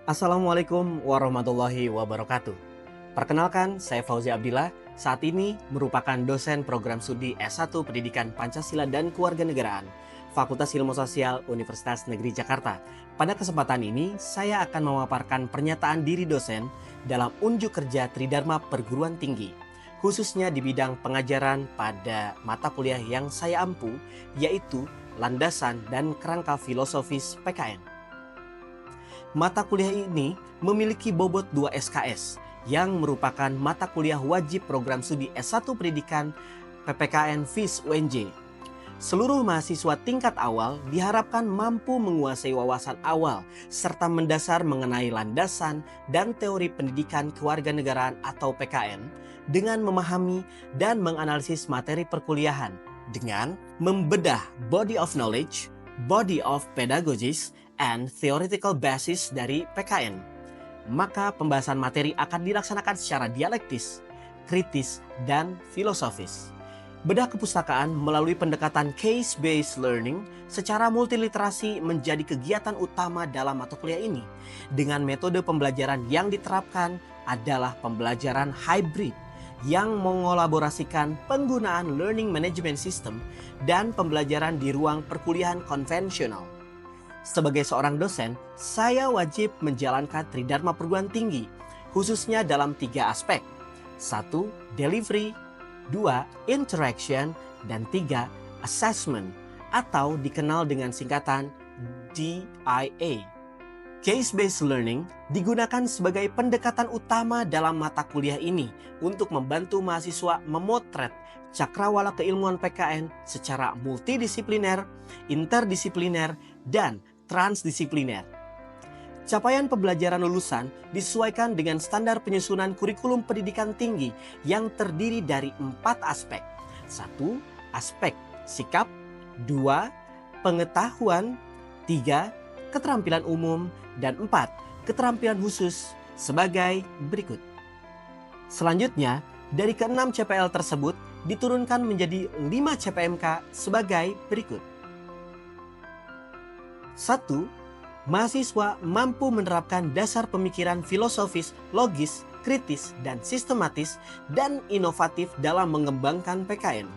Assalamualaikum warahmatullahi wabarakatuh. Perkenalkan, saya Fauzi Abdillah. Saat ini merupakan dosen program studi S1 Pendidikan Pancasila dan Kewarganegaraan, Fakultas Ilmu Sosial Universitas Negeri Jakarta. Pada kesempatan ini, saya akan memaparkan pernyataan diri dosen dalam unjuk kerja Tridharma Perguruan Tinggi, khususnya di bidang pengajaran pada mata kuliah yang saya ampu, yaitu Landasan dan Kerangka Filosofis PKN. Mata kuliah ini memiliki bobot 2 SKS yang merupakan mata kuliah wajib program studi S1 Pendidikan PPKN FIS UNJ. Seluruh mahasiswa tingkat awal diharapkan mampu menguasai wawasan awal serta mendasar mengenai landasan dan teori pendidikan kewarganegaraan atau PKN dengan memahami dan menganalisis materi perkuliahan dengan membedah body of knowledge, body of pedagogies, and theoretical basis dari PKN. Maka pembahasan materi akan dilaksanakan secara dialektis, kritis, dan filosofis. Bedah kepustakaan melalui pendekatan case-based learning secara multiliterasi menjadi kegiatan utama dalam mata kuliah ini. Dengan metode pembelajaran yang diterapkan adalah pembelajaran hybrid yang mengolaborasikan penggunaan learning management system dan pembelajaran di ruang perkuliahan konvensional. Sebagai seorang dosen, saya wajib menjalankan Tridharma Perguruan Tinggi, khususnya dalam 3 aspek. 1. Delivery, 2. Interaction, dan 3. Assessment, atau dikenal dengan singkatan DIA. Case-based learning digunakan sebagai pendekatan utama dalam mata kuliah ini untuk membantu mahasiswa memotret cakrawala keilmuan PKN secara multidisipliner, interdisipliner, dan transdisipliner. Capaian pembelajaran lulusan disesuaikan dengan standar penyusunan kurikulum pendidikan tinggi yang terdiri dari 4 aspek. 1. Aspek sikap, 2. Pengetahuan, 3. Keterampilan umum, dan 4. Keterampilan khusus sebagai berikut. Selanjutnya, dari ke-6 CPL tersebut diturunkan menjadi 5 CPMK sebagai berikut. 1. Mahasiswa mampu menerapkan dasar pemikiran filosofis, logis, kritis, dan sistematis dan inovatif dalam mengembangkan PKN.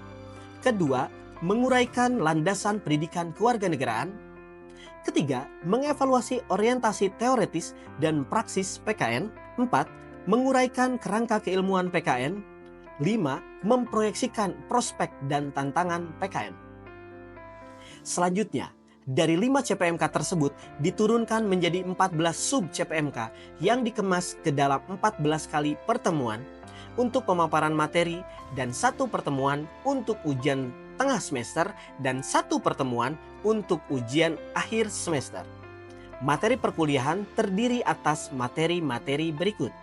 Kedua, menguraikan landasan pendidikan kewarganegaraan. Ketiga, mengevaluasi orientasi teoretis dan praksis PKN. 4. Menguraikan kerangka keilmuan PKN. 5. Memproyeksikan prospek dan tantangan PKN. Selanjutnya, dari 5 CPMK tersebut diturunkan menjadi 14 sub CPMK yang dikemas ke dalam 14 kali pertemuan untuk pemaparan materi dan 1 pertemuan untuk ujian tengah semester dan 1 pertemuan untuk ujian akhir semester. Materi perkuliahan terdiri atas materi-materi berikut.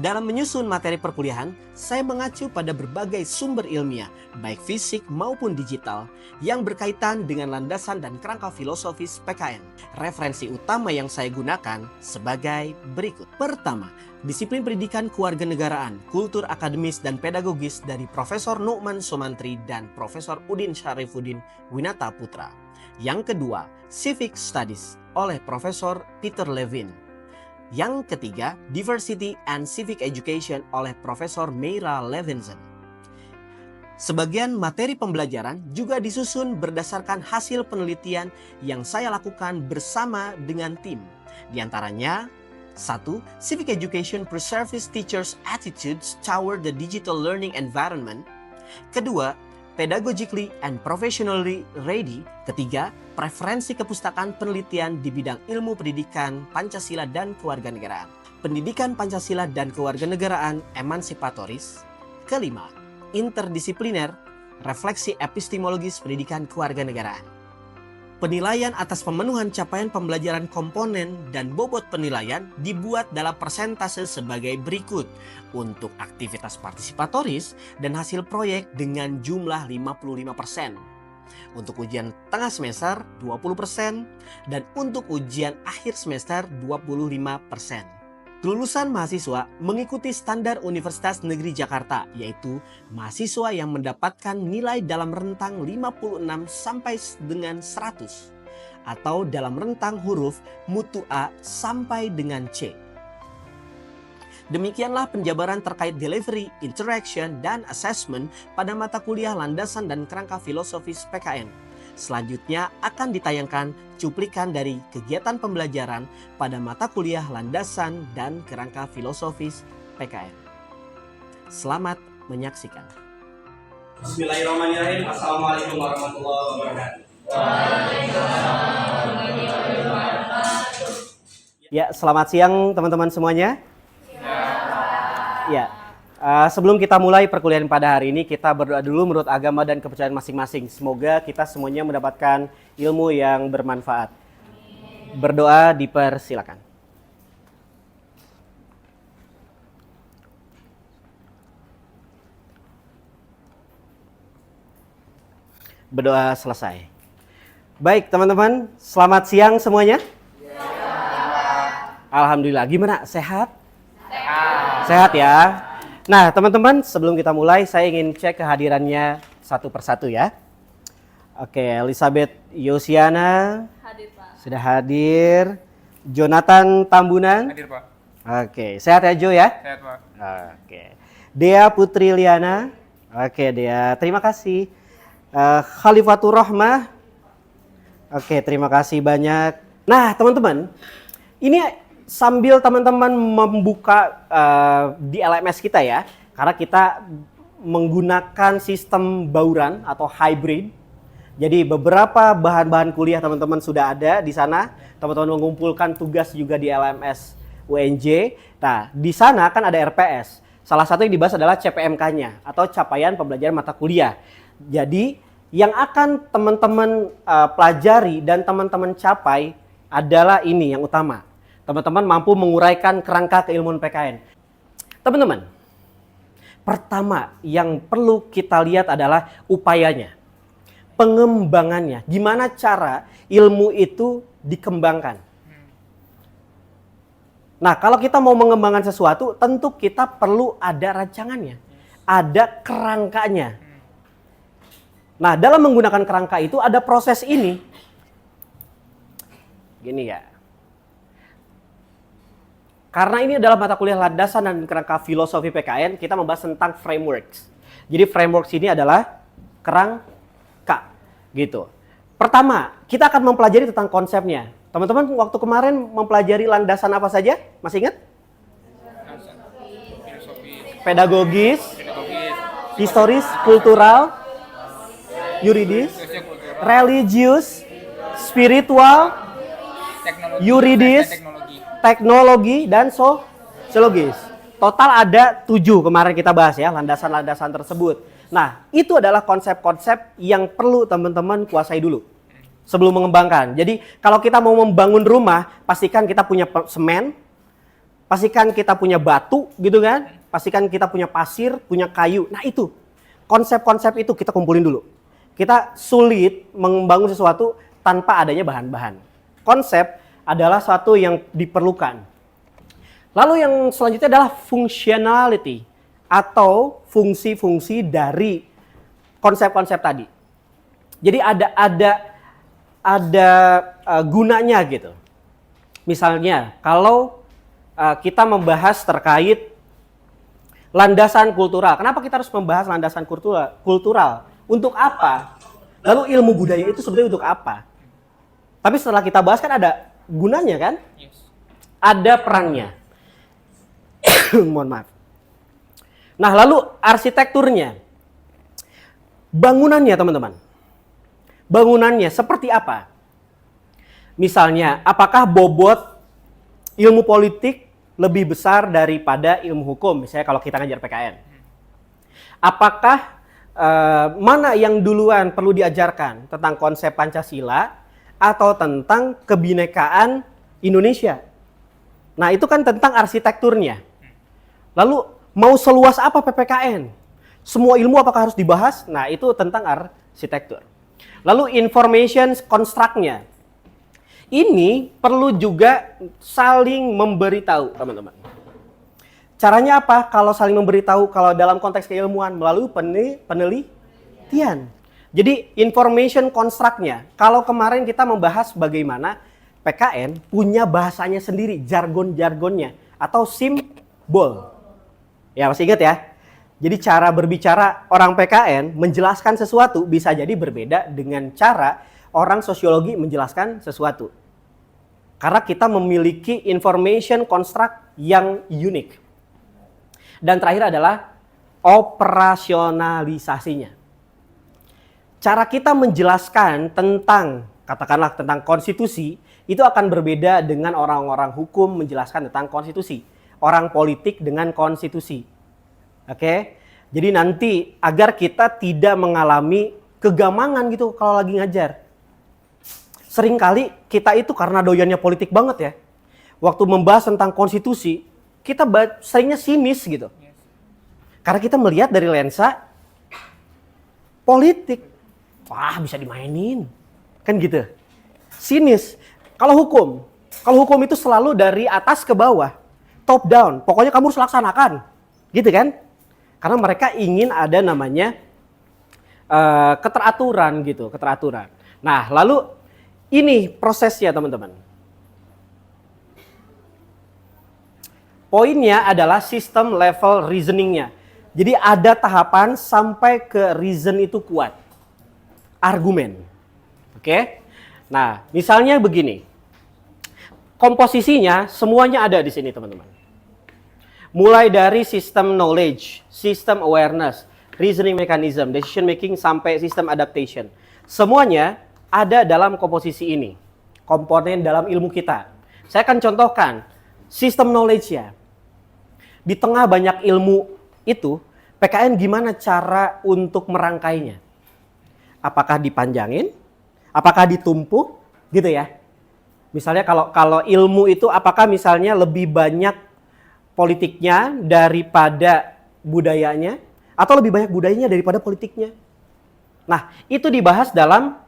Dalam menyusun materi perkuliahan, saya mengacu pada berbagai sumber ilmiah, baik fisik maupun digital, yang berkaitan dengan landasan dan kerangka filosofis PKN. Referensi utama yang saya gunakan sebagai berikut. Pertama, Disiplin Pendidikan Kewarganegaraan, Kultur Akademis dan Pedagogis dari Profesor Nu'man Somantri dan Profesor Udin Syarifuddin Winata Putra. Yang kedua, Civic Studies oleh Profesor Peter Levine. Yang ketiga, Diversity and Civic Education oleh Profesor Meira Levinson. Sebagian materi pembelajaran juga disusun berdasarkan hasil penelitian yang saya lakukan bersama dengan tim. Di antaranya, 1. Civic Education Preserves Teachers' Attitudes Toward the Digital Learning Environment. Kedua, Pedagogically and Professionally Ready. Ketiga, Preferensi kepustakaan penelitian di bidang ilmu pendidikan Pancasila dan kewarganegaraan. Pendidikan Pancasila dan kewarganegaraan emansipatoris. Kelima, interdisipliner, refleksi epistemologis pendidikan kewarganegaraan. Penilaian atas pemenuhan capaian pembelajaran komponen dan bobot penilaian dibuat dalam persentase sebagai berikut. Untuk aktivitas partisipatoris dan hasil proyek dengan jumlah 55%. Untuk ujian tengah semester 20% dan untuk ujian akhir semester 25%. Kelulusan mahasiswa mengikuti standar Universitas Negeri Jakarta, yaitu mahasiswa yang mendapatkan nilai dalam rentang 56 sampai dengan 100. atau dalam rentang huruf mutu A sampai dengan C. Demikianlah penjabaran terkait delivery, interaction, dan assessment pada mata kuliah landasan dan kerangka filosofis PKN. Selanjutnya akan ditayangkan cuplikan dari kegiatan pembelajaran pada mata kuliah landasan dan kerangka filosofis PKN. Selamat menyaksikan. Bismillahirrahmanirrahim. Assalamualaikum warahmatullahi wabarakatuh. Ya, selamat siang teman-teman semuanya. Ya, sebelum kita mulai perkuliahan pada hari ini, kita berdoa dulu menurut agama dan kepercayaan masing-masing. Semoga kita semuanya mendapatkan ilmu yang bermanfaat. Berdoa dipersilakan. Berdoa selesai. Baik teman-teman, selamat siang semuanya. Alhamdulillah, gimana? Sehat? Sehat ya. Nah teman-teman, sebelum kita mulai saya ingin cek kehadirannya satu persatu ya. Oke, Elizabeth Yosiana Hadir, Pak. sudah hadir. Jonathan Tambunan Hadir, Pak. Oke, sehat ya Jo ya? Sehat, Pak. Oke. Dea Putri Liana. Oke Dea, terima kasih. Khalifatur Rahmah. Oke, terima kasih banyak. Nah teman-teman, ini sambil teman-teman membuka di LMS kita ya, karena kita menggunakan sistem bauran atau hybrid. Jadi beberapa bahan-bahan kuliah teman-teman sudah ada di sana. Teman-teman mengumpulkan tugas juga di LMS UNJ. Nah, di sana kan ada RPS. Salah satu yang dibahas adalah CPMK-nya atau capaian pembelajaran mata kuliah. Jadi yang akan teman-teman pelajari dan teman-teman capai adalah ini yang utama. Teman-teman mampu menguraikan kerangka keilmuan PKN. Teman-teman, pertama yang perlu kita lihat adalah upayanya, pengembangannya. Gimana cara ilmu itu dikembangkan. Nah, kalau kita mau mengembangkan sesuatu, tentu kita perlu ada rancangannya, ada kerangkanya. Nah, dalam menggunakan kerangka itu ada proses ini. Gini ya. Karena ini adalah mata kuliah landasan dan kerangka filosofi PKN, kita membahas tentang frameworks. Jadi frameworks ini adalah kerangka, gitu. Pertama, kita akan mempelajari tentang konsepnya. Teman-teman, waktu kemarin mempelajari landasan apa saja? Masih ingat? Pedagogis, historis, kultural, yuridis, religius, spiritual, yuridis, teknologi dan sosiologis. Total ada 7 kemarin kita bahas ya, landasan-landasan tersebut. Nah, itu adalah konsep-konsep yang perlu teman-teman kuasai dulu sebelum mengembangkan. Jadi, kalau kita mau membangun rumah, pastikan kita punya semen, pastikan kita punya batu gitu kan, pastikan kita punya pasir, punya kayu. Nah, itu konsep-konsep itu kita kumpulin dulu. Kita sulit membangun sesuatu tanpa adanya bahan-bahan. Konsep adalah satu yang diperlukan. Lalu yang selanjutnya adalah functionality atau fungsi-fungsi dari konsep-konsep tadi. Jadi ada gunanya gitu. Misalnya kalau kita membahas terkait landasan kultural. Kenapa kita harus membahas landasan kultural? Untuk apa? Lalu ilmu budaya itu sebenarnya untuk apa? Tapi setelah kita bahas kan ada gunanya kan? Yes. Ada perannya. Mohon maaf. Nah, lalu arsitekturnya. Bangunannya, teman-teman. Bangunannya seperti apa? Misalnya, apakah bobot ilmu politik lebih besar daripada ilmu hukum? Misalnya kalau kita ngajar PKN. Apakah mana yang duluan perlu diajarkan? Tentang konsep Pancasila atau tentang kebinekaan Indonesia? Nah, itu kan tentang arsitekturnya. Lalu mau seluas apa PPKN? Semua ilmu apakah harus dibahas? Nah, itu tentang arsitektur. Lalu information construct-nya. Ini perlu juga saling memberitahu, teman-teman. Caranya apa? Kalau saling memberitahu, kalau dalam konteks keilmuan melalui penelitian. Jadi information construct-nya, kalau kemarin kita membahas bagaimana PKN punya bahasanya sendiri, jargon-jargonnya, atau simbol. Ya masih ingat ya? Jadi cara berbicara orang PKN menjelaskan sesuatu bisa jadi berbeda dengan cara orang sosiologi menjelaskan sesuatu. Karena kita memiliki information construct yang unik. Dan terakhir adalah operasionalisasinya. Cara kita menjelaskan tentang, katakanlah tentang konstitusi, itu akan berbeda dengan orang-orang hukum menjelaskan tentang konstitusi. Orang politik dengan konstitusi. Oke? Jadi nanti agar kita tidak mengalami kegamangan gitu kalau lagi ngajar. Seringkali kita itu karena doyannya politik banget ya. Waktu membahas tentang konstitusi, kita seringnya sinis gitu. Karena kita melihat dari lensa politik. Wah, bisa dimainin. Kan gitu. Sinis. Kalau hukum itu selalu dari atas ke bawah. Top down. Pokoknya kamu harus laksanakan. Gitu kan? Karena mereka ingin ada namanya keteraturan gitu. Keteraturan. Nah, lalu ini prosesnya teman-teman. Poinnya adalah sistem level reasoningnya. Jadi ada tahapan sampai ke reason itu kuat. Argumen. Oke? Nah, misalnya begini. Komposisinya semuanya ada di sini, teman-teman. Mulai dari sistem knowledge, sistem awareness, reasoning mechanism, decision making sampai sistem adaptation. Semuanya ada dalam komposisi ini. Komponen dalam ilmu kita. Saya akan contohkan sistem knowledge-nya. Di tengah banyak ilmu itu, PKN gimana cara untuk merangkainya? Apakah dipanjangin? Apakah ditumpuk? Gitu ya. Misalnya kalau ilmu itu apakah misalnya lebih banyak politiknya daripada budayanya? Atau lebih banyak budayanya daripada politiknya? Nah, itu dibahas dalam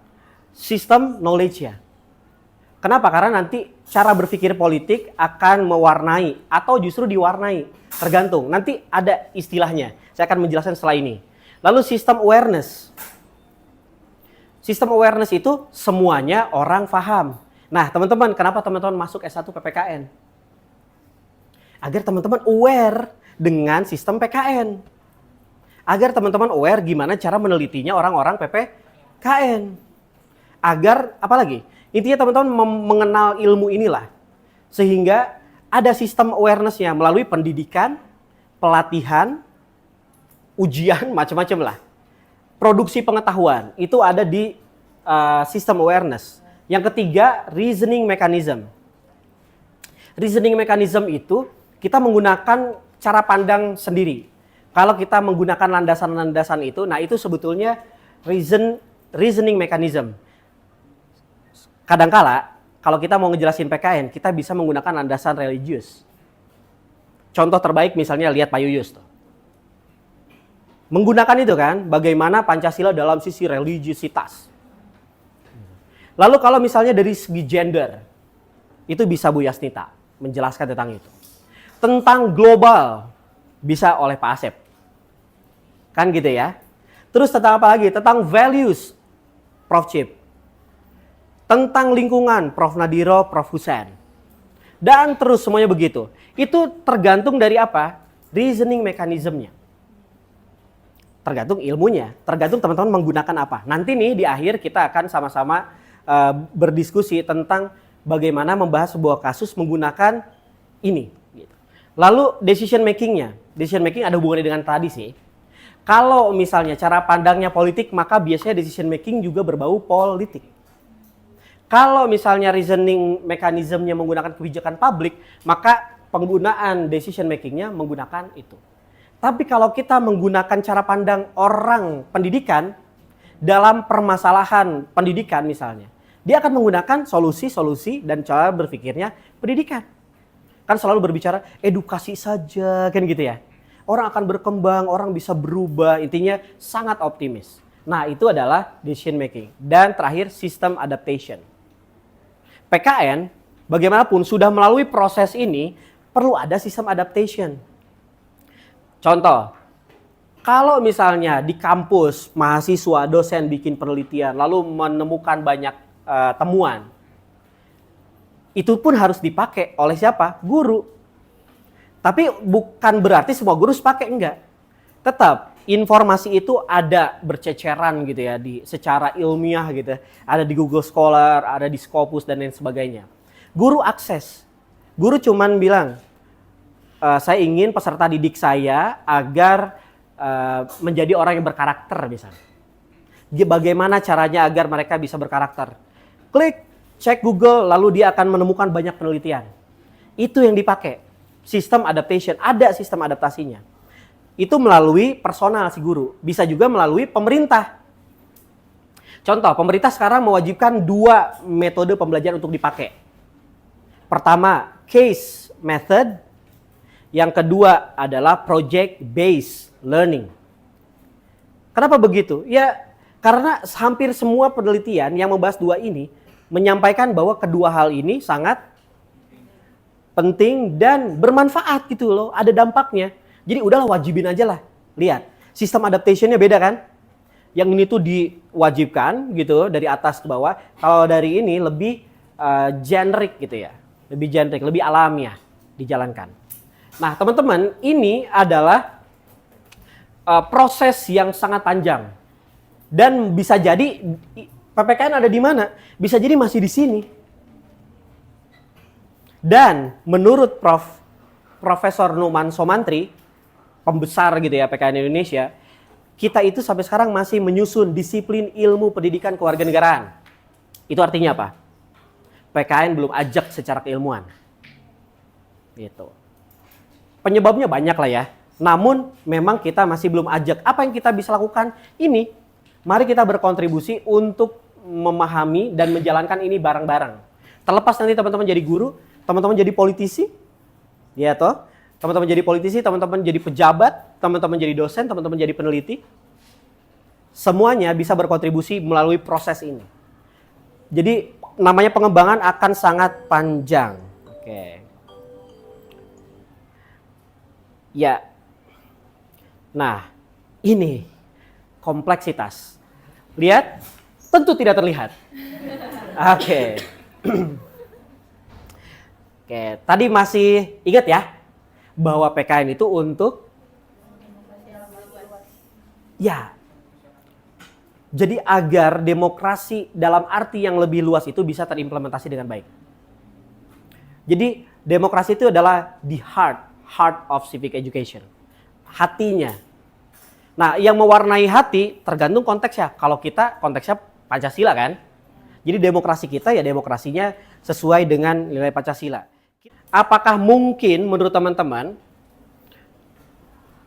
sistem knowledge-nya. Kenapa? Karena nanti cara berpikir politik akan mewarnai atau justru diwarnai. Tergantung. Nanti ada istilahnya. Saya akan menjelaskan setelah ini. Lalu sistem awareness. Sistem awareness itu semuanya orang paham. Nah, teman-teman, kenapa teman-teman masuk S1 PPKN? Agar teman-teman aware dengan sistem PKN. Agar teman-teman aware gimana cara menelitinya orang-orang PPKN. Agar, apalagi? Intinya teman-teman mengenal ilmu inilah. Sehingga ada sistem awareness-nya melalui pendidikan, pelatihan, ujian, macam-macam lah. Produksi pengetahuan itu ada di sistem awareness. Yang ketiga, reasoning mechanism. Reasoning mechanism itu kita menggunakan cara pandang sendiri. Kalau kita menggunakan landasan-landasan itu, nah itu sebetulnya reasoning mechanism. Kadangkala kalau kita mau ngejelasin PKN, kita bisa menggunakan landasan religius. Contoh terbaik misalnya lihat Pak Yuyus tuh. Menggunakan itu kan, bagaimana Pancasila dalam sisi religiusitas. Lalu kalau misalnya dari segi gender, itu bisa Bu Yasnita menjelaskan tentang itu. Tentang global, bisa oleh Pak Asep. Kan gitu ya. Terus tentang apa lagi? Tentang values, Prof. Chip. Tentang lingkungan, Prof. Nadiro, Prof. Husen. Dan terus semuanya begitu. Itu tergantung dari apa? Reasoning mechanism-nya. Tergantung ilmunya, tergantung teman-teman menggunakan apa. Nanti nih di akhir kita akan sama-sama berdiskusi tentang bagaimana membahas sebuah kasus menggunakan ini. Lalu decision making-nya. Decision making ada hubungannya dengan tradisi. Kalau misalnya cara pandangnya politik, maka biasanya decision making juga berbau politik. Kalau misalnya reasoning mechanism-nya menggunakan kebijakan publik, maka penggunaan decision making-nya menggunakan itu. Tapi kalau kita menggunakan cara pandang orang pendidikan dalam permasalahan pendidikan misalnya, dia akan menggunakan solusi-solusi dan cara berpikirnya pendidikan. Kan selalu berbicara edukasi saja kan gitu ya. Orang akan berkembang, orang bisa berubah, intinya sangat optimis. Nah itu adalah decision making. Dan terakhir sistem adaptation. PKN bagaimanapun sudah melalui proses ini perlu ada sistem adaptation. Contoh, Kalau misalnya di kampus mahasiswa dosen bikin penelitian lalu menemukan banyak temuan, itu pun harus dipakai oleh siapa? Guru. Tapi bukan berarti semua guru pakai, enggak. Tetap informasi itu ada berceceran gitu ya di secara ilmiah gitu. Ada di Google Scholar, ada di Scopus dan lain sebagainya. Guru akses. Guru cuman bilang, saya ingin peserta didik saya agar menjadi orang yang berkarakter misalnya. Bagaimana caranya agar mereka bisa berkarakter? Klik, cek Google, lalu dia akan menemukan banyak penelitian. Itu yang dipakai. Sistem adaptation, ada sistem adaptasinya. Itu melalui personal si guru. Bisa juga melalui pemerintah. Contoh, pemerintah sekarang mewajibkan 2 metode pembelajaran untuk dipakai. Pertama, case method. Yang kedua adalah project based learning. Kenapa begitu? Ya, karena hampir semua penelitian yang membahas 2 ini menyampaikan bahwa kedua hal ini sangat penting dan bermanfaat gitu loh, ada dampaknya. Jadi udahlah wajibin aja lah. Lihat, sistem adaptationnya beda kan? Yang ini tuh diwajibkan gitu dari atas ke bawah. Kalau dari ini lebih generic gitu ya. Lebih generic, lebih alamiah dijalankan. Nah teman-teman, ini adalah proses yang sangat panjang. Dan bisa jadi PPKN ada di mana? Bisa jadi masih di sini. Dan menurut Profesor Numan Somantri, pembesar gitu ya PKN Indonesia, kita itu sampai sekarang masih menyusun disiplin ilmu pendidikan kewarganegaraan. Itu artinya apa? PKN belum ajak secara keilmuan. Gitu. Penyebabnya banyak lah ya. Namun memang kita masih belum ajak. Apa yang kita bisa lakukan? Ini, mari kita berkontribusi untuk memahami dan menjalankan ini bareng-bareng. Terlepas nanti teman-teman jadi guru, teman-teman jadi politisi, ya toh, teman-teman jadi politisi, teman-teman jadi pejabat, teman-teman jadi dosen, teman-teman jadi peneliti, semuanya bisa berkontribusi melalui proses ini. Jadi namanya pengembangan akan sangat panjang. Oke. Ya. Nah, ini kompleksitas. Lihat, tentu tidak terlihat. Oke. Oke, tadi masih ingat ya bahwa PKN itu untuk ya. Jadi agar demokrasi dalam arti yang lebih luas itu bisa terimplementasi dengan baik. Jadi demokrasi itu adalah the heart of civic education. Hatinya. Nah, yang mewarnai hati tergantung konteksnya. Kalau kita konteksnya Pancasila kan. Jadi demokrasi kita ya demokrasinya sesuai dengan nilai Pancasila. Apakah mungkin menurut teman-teman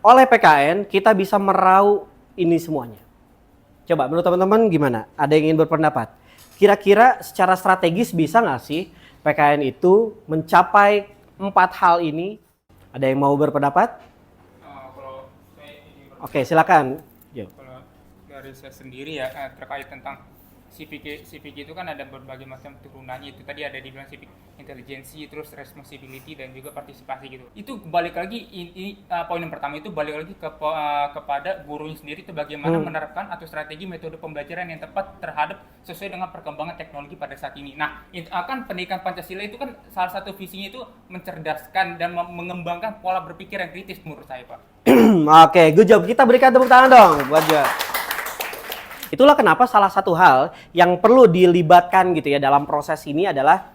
oleh PKN kita bisa meraup ini semuanya? Coba menurut teman-teman gimana? Ada yang ingin berpendapat? Kira-kira secara strategis bisa nggak sih PKN itu mencapai 4 hal ini? Ada yang mau berpendapat? Kalau saya Oke, silakan. Kalau dari saya sendiri ya terkait tentang civic itu kan ada berbagai macam turunannya. Itu tadi ada dibilang civic intelligence, terus responsibility dan juga partisipasi gitu. Itu balik lagi ini poin yang pertama itu balik lagi kepada gurunya sendiri itu bagaimana menerapkan atau strategi metode pembelajaran yang tepat terhadap sesuai dengan perkembangan teknologi pada saat ini. Nah, itu akan pendidikan Pancasila itu kan salah satu visinya itu mencerdaskan dan mengembangkan pola berpikir yang kritis menurut saya, Pak. Oke, good job. Kita berikan tepuk tangan dong buat Joe. Itulah kenapa salah satu hal yang perlu dilibatkan gitu ya dalam proses ini adalah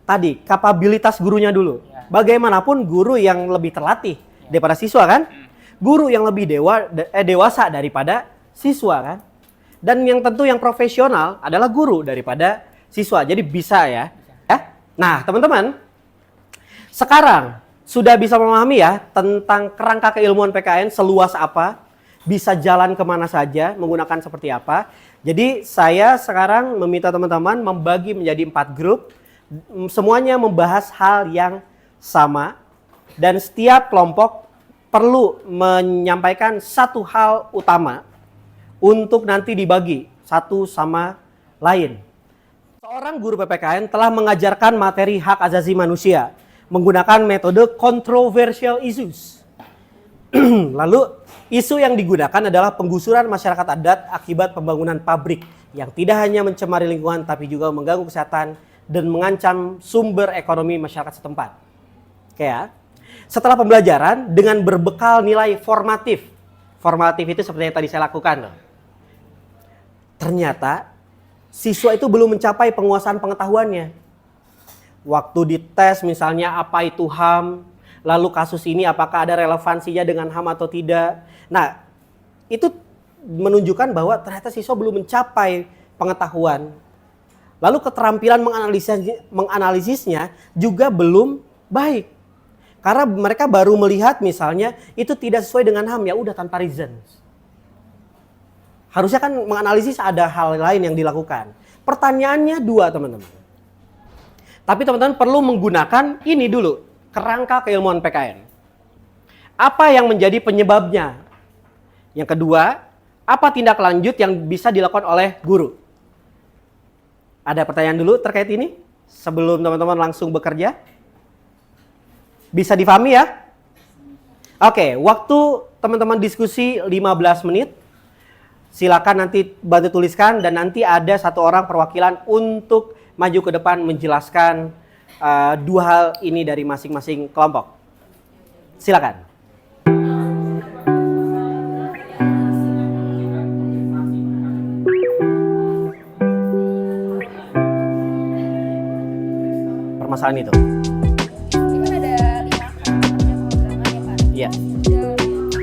tadi kapabilitas gurunya dulu. Ya. Bagaimanapun guru yang lebih terlatih daripada siswa kan? Guru yang lebih dewasa daripada siswa kan? Dan yang tentu yang profesional adalah guru daripada siswa. Jadi bisa ya. Nah, teman-teman, sekarang sudah bisa memahami ya tentang kerangka keilmuan PKN seluas apa? Bisa jalan kemana saja, menggunakan seperti apa. Jadi saya sekarang meminta teman-teman membagi menjadi 4 grup. Semuanya membahas hal yang sama. Dan setiap kelompok perlu menyampaikan satu hal utama untuk nanti dibagi satu sama lain. Seorang guru PPKN telah mengajarkan materi hak asasi manusia menggunakan metode controversial issues. Lalu Isu yang digunakan adalah penggusuran masyarakat adat akibat pembangunan pabrik yang tidak hanya mencemari lingkungan tapi juga mengganggu kesehatan dan mengancam sumber ekonomi masyarakat setempat. Oke ya. Setelah pembelajaran dengan berbekal nilai formatif. Formatif itu seperti yang tadi saya lakukan. Ternyata siswa itu belum mencapai penguasaan pengetahuannya. Waktu dites misalnya apa itu HAM, lalu kasus ini apakah ada relevansinya dengan HAM atau tidak. Nah, itu menunjukkan bahwa ternyata siswa belum mencapai pengetahuan. Lalu keterampilan menganalisisnya juga belum baik. Karena mereka baru melihat misalnya itu tidak sesuai dengan HAM, ya udah tanpa reason. Harusnya kan menganalisis ada hal lain yang dilakukan. Pertanyaannya dua teman-teman. Tapi teman-teman perlu menggunakan ini dulu, kerangka keilmuan PKN. Apa yang menjadi penyebabnya? Yang kedua, apa tindak lanjut yang bisa dilakukan oleh guru? Ada pertanyaan dulu terkait ini sebelum teman-teman langsung bekerja? Bisa difahami ya? Oke, waktu teman-teman diskusi 15 menit. Silakan nanti bantu tuliskan dan nanti ada satu orang perwakilan untuk maju ke depan menjelaskan dua hal ini dari masing-masing kelompok. Silakan. Permasalahan itu. Ini kan ada 5 kan Iya.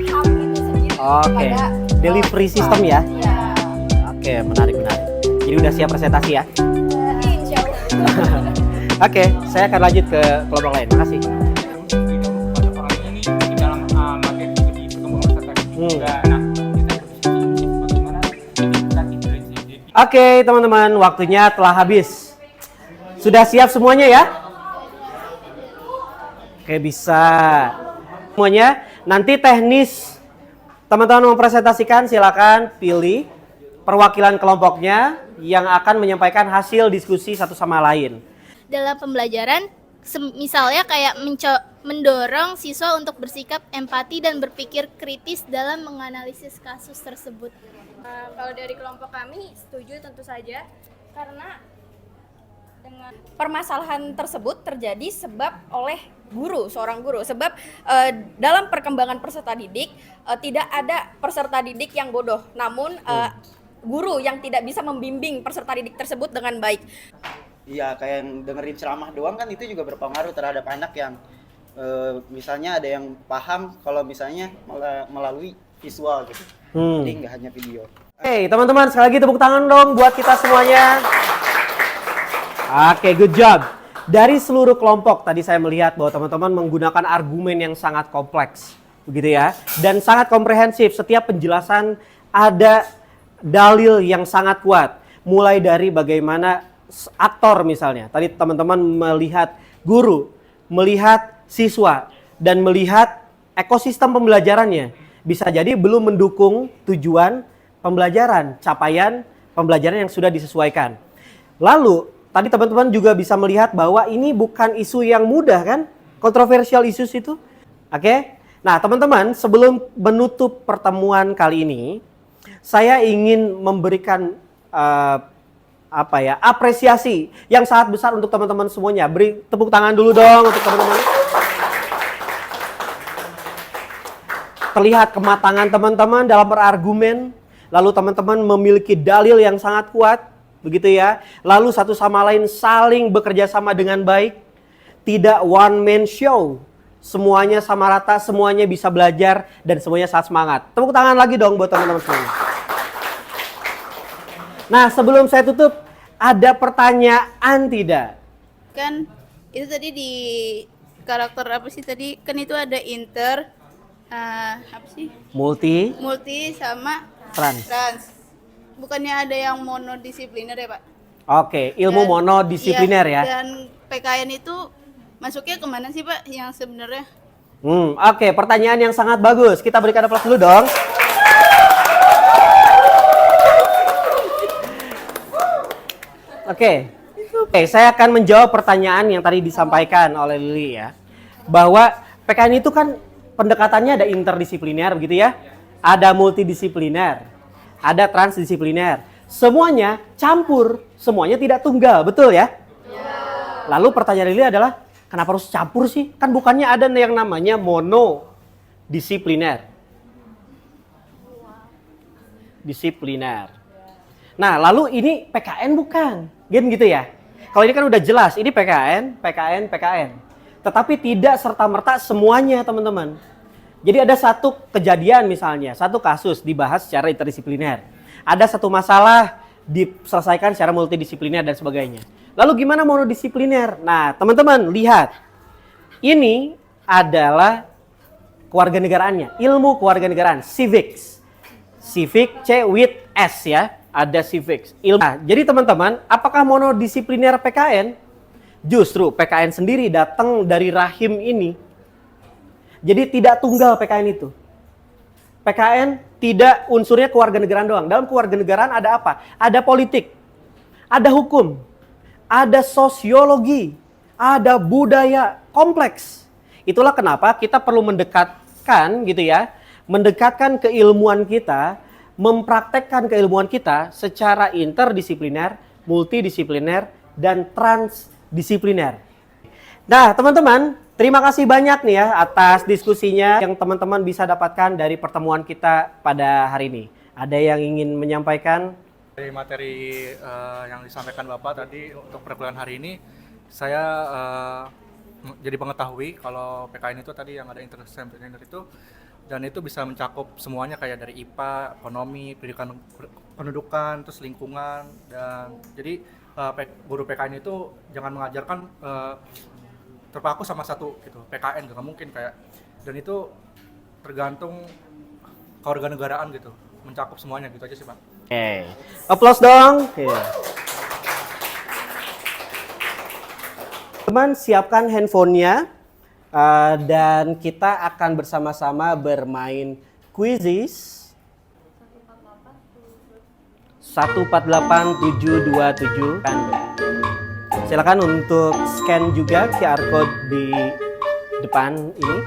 HAM itu sendiri. Oke. Ada Delivery system ya. Iya. Oke, menarik. Jadi udah siap presentasi ya? Insya Allah. Oke, saya akan lanjut ke kelompok lain. Makasih. Pada orang ini di dalam materi studi perkembangan peserta didik juga. Nah, kita berdiskusi bagaimana meningkatkan intelijensi. Oke, teman-teman, waktunya telah habis. Sudah siap semuanya ya? Oke, bisa. Semuanya, nanti teknis teman-teman mempresentasikan, silakan pilih perwakilan kelompoknya yang akan menyampaikan hasil diskusi satu sama lain. Dalam pembelajaran, misalnya kayak mendorong siswa untuk bersikap empati dan berpikir kritis dalam menganalisis kasus tersebut. Kalau dari kelompok kami setuju tentu saja karena dengan permasalahan tersebut terjadi oleh seorang guru sebab dalam perkembangan peserta didik tidak ada peserta didik yang bodoh, namun guru yang tidak bisa membimbing peserta didik tersebut dengan baik. Iya, kayak yang dengerin ceramah doang kan itu juga berpengaruh terhadap anak yang misalnya ada yang paham kalau misalnya melalui visual gitu. Jadi nggak hanya video. Oke, teman-teman, sekali lagi tepuk tangan dong buat kita semuanya. Oke, good job. Dari seluruh kelompok tadi saya melihat bahwa teman-teman menggunakan argumen yang sangat kompleks, begitu ya, dan sangat komprehensif. Setiap penjelasan ada dalil yang sangat kuat. Mulai dari bagaimana aktor misalnya. Tadi teman-teman melihat guru, melihat siswa, dan melihat ekosistem pembelajarannya. Bisa jadi belum mendukung tujuan pembelajaran, capaian pembelajaran yang sudah disesuaikan. Lalu, tadi teman-teman juga bisa melihat bahwa ini bukan isu yang mudah kan? Kontroversial isu itu. Oke? Nah, teman-teman, sebelum menutup pertemuan kali ini, saya ingin memberikan apresiasi yang sangat besar untuk teman-teman semuanya. Beri tepuk tangan dulu dong untuk teman-teman. Terlihat kematangan teman-teman dalam berargumen, lalu teman-teman memiliki dalil yang sangat kuat, begitu ya. Lalu satu sama lain saling bekerja sama dengan baik, tidak one man show. Semuanya sama rata, semuanya bisa belajar, dan semuanya sangat semangat. Tepuk tangan lagi dong buat teman-teman semuanya. Nah, sebelum saya tutup, ada pertanyaan tidak? Kan itu tadi di karakter apa sih tadi? Kan itu ada apa sih? Multi sama trans. Bukannya ada yang monodisipliner ya, Pak? Oke, ilmu monodisipliner iya, ya. Dan PKN itu masuknya kemana sih, Pak, yang sebenarnya? Oke, pertanyaan yang sangat bagus. Kita berikan aplaus dulu dong. Oke, saya akan menjawab pertanyaan yang tadi disampaikan oleh Lili ya. Bahwa PKN itu kan pendekatannya ada interdisipliner begitu ya. ada multidisipliner, ada transdisipliner. Semuanya campur, semuanya tidak tunggal, betul ya? Lalu pertanyaan ini adalah, kenapa harus campur sih? Kan bukannya ada yang namanya monodisipliner. Disipliner. Nah, lalu ini PKN bukan? Gitu ya? Kalau ini kan udah jelas, ini PKN. Tetapi tidak serta-merta semuanya, teman-teman. Jadi ada satu kejadian misalnya, satu kasus dibahas secara interdisipliner. Ada satu masalah diselesaikan secara multidisipliner dan sebagainya. Lalu gimana monodisipliner? Nah, teman-teman lihat. Ini adalah kewarganegaraannya, ilmu kewarganegaraan, civics. Civic C with S ya, ada civics. Nah, jadi teman-teman, apakah monodisipliner PKN? Justru PKN sendiri datang dari rahim ini. Jadi tidak tunggal PKN itu. PKN tidak unsurnya kewarganegaraan doang. Dalam kewarganegaraan ada apa? Ada politik, ada hukum, ada sosiologi, ada budaya, kompleks. Itulah kenapa kita perlu mendekatkan gitu ya, mendekatkan keilmuan kita, mempraktekkan keilmuan kita secara interdisipliner, multidisipliner, dan transdisipliner. Nah, teman-teman, terima kasih banyak nih ya atas diskusinya yang teman-teman bisa dapatkan dari pertemuan kita pada hari ini. Ada yang ingin menyampaikan? Dari materi yang disampaikan Bapak tadi untuk perkuliahan hari ini, saya jadi mengetahui kalau PKN itu tadi yang ada interdisipliner itu, dan itu bisa mencakup semuanya kayak dari IPA, ekonomi, pendidikan pendudukan, terus lingkungan, dan jadi guru PKN itu jangan mengajarkan terpaku sama satu gitu PKN, nggak mungkin kayak, dan itu tergantung kewarganegaraan gitu, mencakup semuanya gitu aja sih Pak. Oke, aplaus dong. Teman, siapkan handphonenya dan kita akan bersama-sama bermain quizzes 148727. Silakan untuk scan juga QR code di depan ini.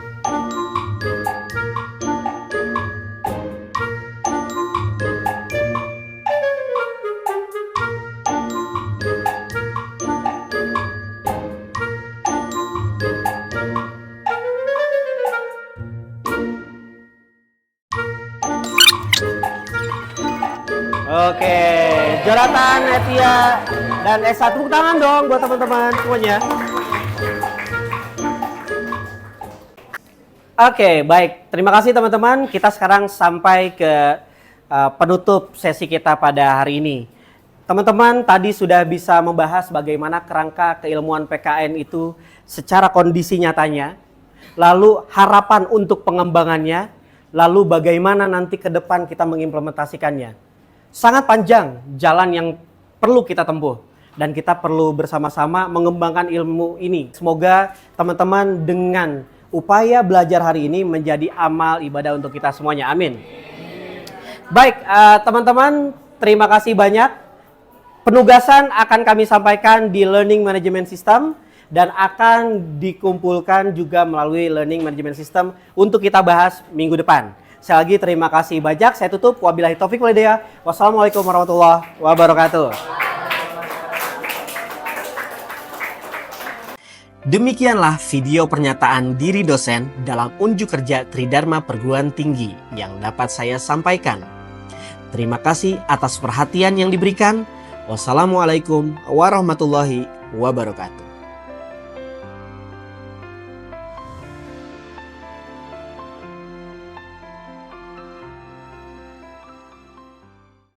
Oke, Jonathan, Etia, dan S1, tepuk tangan dong buat teman-teman semuanya. Oke, baik. Terima kasih teman-teman. Kita sekarang sampai ke penutup sesi kita pada hari ini. Teman-teman tadi sudah bisa membahas bagaimana kerangka keilmuan PKN itu secara kondisi nyatanya, lalu harapan untuk pengembangannya, lalu bagaimana nanti ke depan kita mengimplementasikannya. Sangat panjang jalan yang perlu kita tempuh dan kita perlu bersama-sama mengembangkan ilmu ini. Semoga teman-teman dengan upaya belajar hari ini menjadi amal ibadah untuk kita semuanya. Amin. Baik, teman-teman, terima kasih banyak. Penugasan akan kami sampaikan di Learning Management System dan akan dikumpulkan juga melalui Learning Management System untuk kita bahas minggu depan. Sekali lagi terima kasih banyak. Saya tutup. Wabillahi taufik wal hidayah. Wassalamualaikum warahmatullahi wabarakatuh. Demikianlah video pernyataan diri dosen dalam unjuk kerja Tridharma Perguruan Tinggi yang dapat saya sampaikan. Terima kasih atas perhatian yang diberikan. Wassalamualaikum warahmatullahi wabarakatuh.